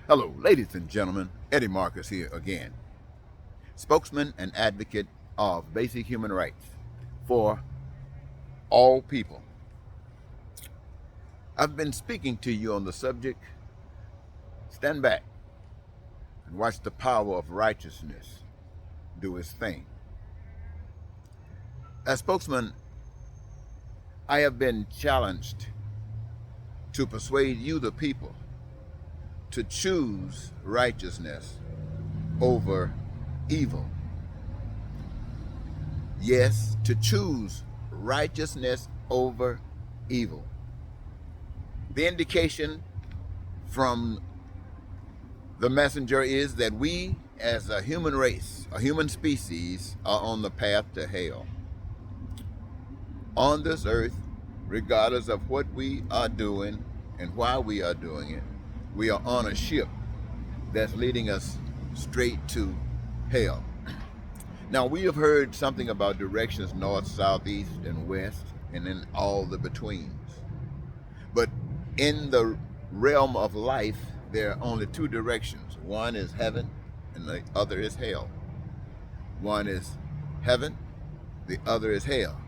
Hello, ladies and gentlemen. Eddie Marcus here again, spokesman and advocate of basic human rights for all people. I've been speaking to you on the subject. Stand back and watch the power of righteousness do its thing. As spokesman, I have been challenged to persuade you, the people, to choose righteousness over evil. Yes, to choose righteousness over evil. The indication from the messenger is that we, as a human race, a human species, are on the path to hell. On this earth, regardless of what we are doing and why we are doing it, we are on a ship that's leading us straight to hell. Now, we have heard something about directions north, south, east, and west, and then all the betweens. But in the realm of life, there are only two directions. One is heaven, and the other is hell. One is heaven, the other is hell.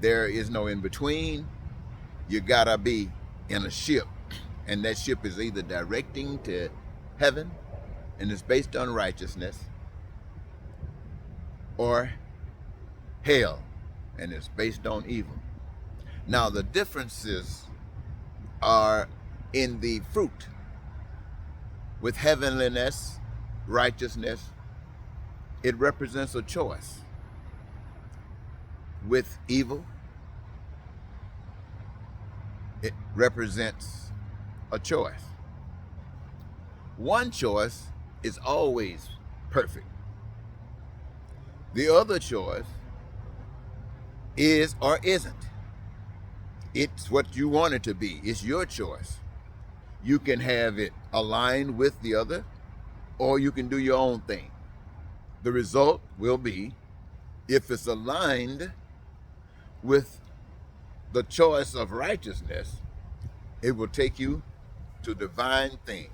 There is no in between. You gotta be in a ship, and that ship is either directing to heaven, and it's based on righteousness, or hell, and it's based on evil. Now, the differences are in the fruit. With heavenliness, righteousness, it represents a choice. With evil, it represents a choice. One choice is always perfect. The other choice is or isn't. It's what you want it to be. It's your choice. You can have it aligned with the other, or you can do your own thing. The result will be, if it's aligned with the choice of righteousness, it will take you to divine things,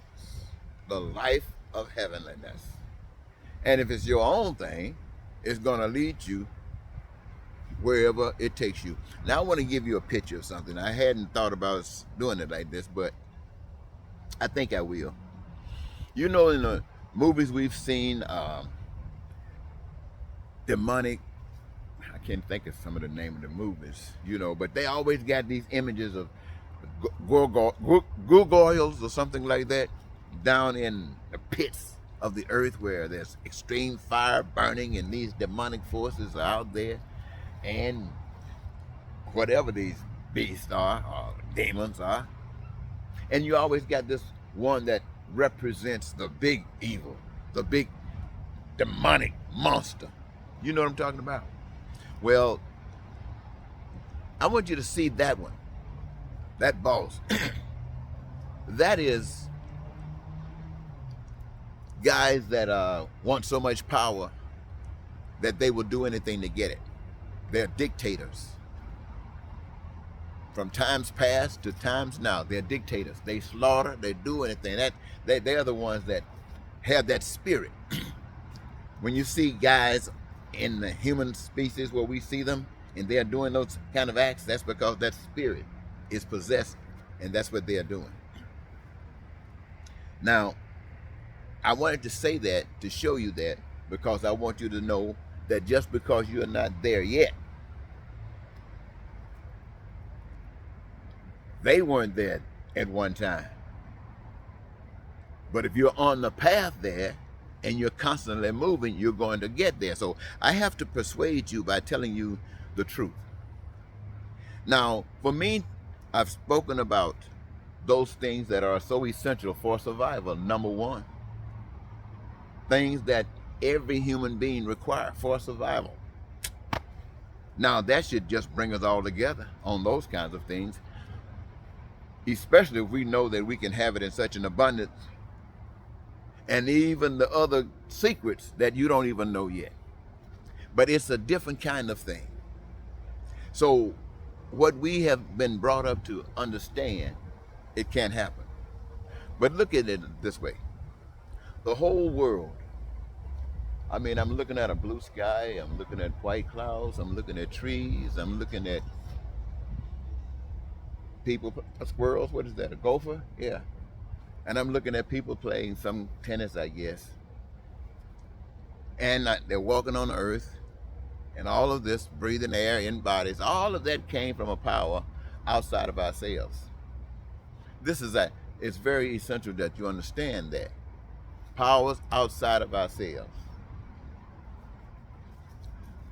the life of heavenliness. And if it's your own thing, it's going to lead you wherever it takes you. Now, I want to give you a picture of something. I hadn't thought about doing it like this, but I think I will. You know, in the movies we've seen, demonic, I can't think of some of the name of the movies, but they always got these images of gargoyles or something like that down in the pits of the earth where there's extreme fire burning and these demonic forces are out there, and whatever these beasts are or demons are. And you always got this one that represents the big evil, the big demonic monster. You know what I'm talking about? Well, I want you to see that one, that boss. That is guys that want so much power that they will do anything to get it. They're dictators. From times past to times now, they're dictators. They slaughter, they do anything. They're the ones that have that spirit. When you see guys in the human species where we see them and they're doing those kind of acts, that's because that spirit is possessed, and that's what they're doing. Now, I wanted to say that to show you that, because I want you to know that just because you're not there yet, they weren't there at one time. But if you're on the path there and you're constantly moving, you're going to get there. So I have to persuade you by telling you the truth. Now, for me, I've spoken about those things that are so essential for survival. Number one, things that every human being requires for survival. Now, that should just bring us all together on those kinds of things, especially if we know that we can have it in such an abundance, and even the other secrets that you don't even know yet. But it's a different kind of thing. So what we have been brought up to understand, it can't happen. But look at it this way. The whole world. I mean, I'm looking at a blue sky, I'm looking at white clouds, I'm looking at trees, I'm looking at people, squirrels, what is that, a gopher? Yeah. And I'm looking at people playing some tennis, I guess. And they're walking on the earth, and all of this, breathing air in bodies, all of that came from a power outside of ourselves. It's very essential that you understand that. Powers outside of ourselves.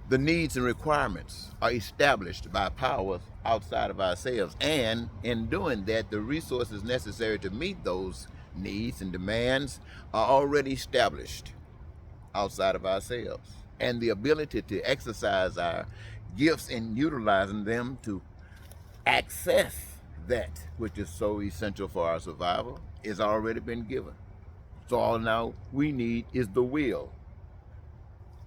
The needs and requirements are established by powers outside of ourselves. And in doing that, the resources necessary to meet those needs and demands are already established outside of ourselves. And the ability to exercise our gifts and utilizing them to access that which is so essential for our survival is already been given. So all now we need is the will.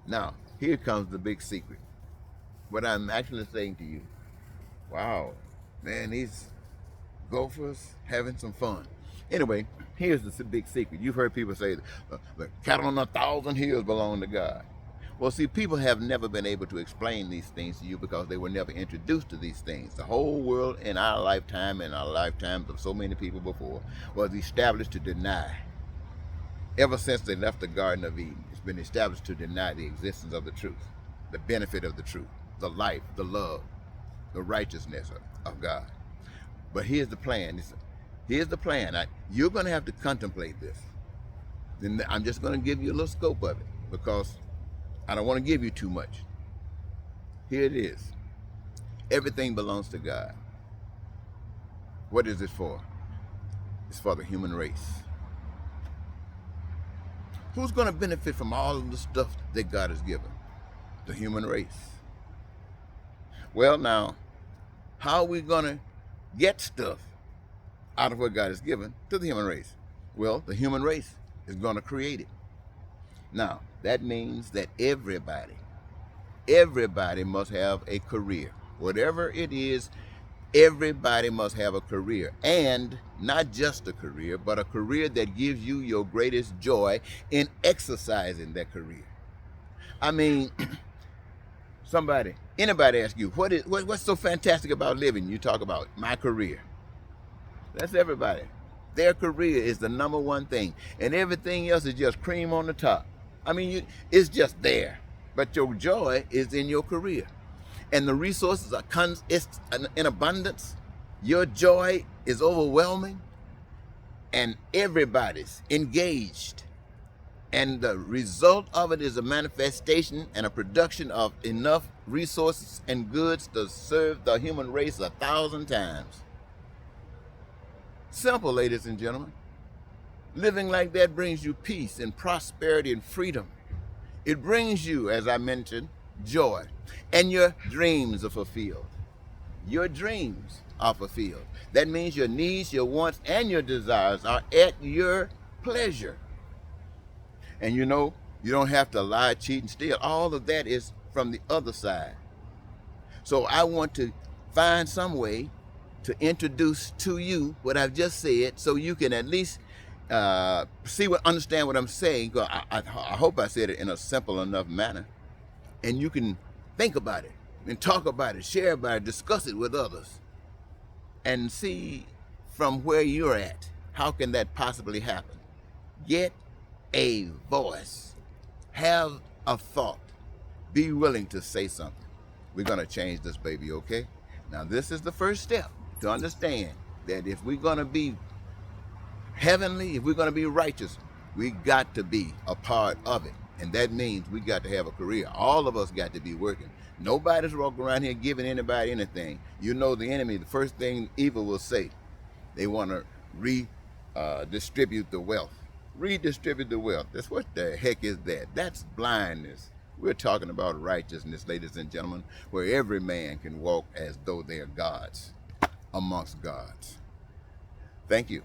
Now, here comes the big secret. What I'm actually saying to you, wow, man, these gophers having some fun. Anyway, here's the big secret. You've heard people say, the cattle on 1,000 hills belong to God. Well, see, people have never been able to explain these things to you because they were never introduced to these things. The whole world in our lifetime and our lifetimes of so many people before was established to deny. Ever since they left the Garden of Eden, it's been established to deny the existence of the truth, the benefit of the truth, the life, the love, the righteousness of God. But here's the plan. Here's the plan. You're going to have to contemplate this. Then I'm just going to give you a little scope of it because I don't want to give you too much. Here it is. Everything belongs to God. What is it for? It's for the human race. Who's going to benefit from all of the stuff that God has given? The human race. Well, now, how are we going to get stuff out of what God has given to the human race? Well, the human race is going to create it. Now, that means that everybody must have a career. Whatever it is, everybody must have a career. And not just a career, but a career that gives you your greatest joy in exercising that career. I mean, anybody ask you, what's so fantastic about living? You talk about my career. That's everybody. Their career is the number one thing. And everything else is just cream on the top. I mean, it's just there. But your joy is in your career. And the resources are in abundance. Your joy is overwhelming. And everybody's engaged. And the result of it is a manifestation and a production of enough resources and goods to serve the human race 1,000 times. Simple, ladies and gentlemen. Living like that brings you peace and prosperity and freedom. It brings you, as I mentioned, joy. And your dreams are fulfilled. Your dreams are fulfilled. That means your needs, your wants, and your desires are at your pleasure. And you know, you don't have to lie, cheat, and steal. All of that is from the other side. So I want to find some way to introduce to you what I've just said so you can at least understand what I'm saying. I hope I said it in a simple enough manner. And you can think about it and talk about it, share about it, discuss it with others. And see from where you're at, how can that possibly happen? Get a voice. Have a thought. Be willing to say something. We're going to change this baby, okay? Now, this is the first step to understand that if we're going to be heavenly, if we're going to be righteous, we got to be a part of it. And that means we got to have a career. All of us got to be working. Nobody's walking around here giving anybody anything. You know the enemy, the first thing evil will say, they want to redistribute the wealth. Redistribute the wealth. That's what the heck is that? That's blindness. We're talking about righteousness, ladies and gentlemen, where every man can walk as though they are gods amongst gods. Thank you.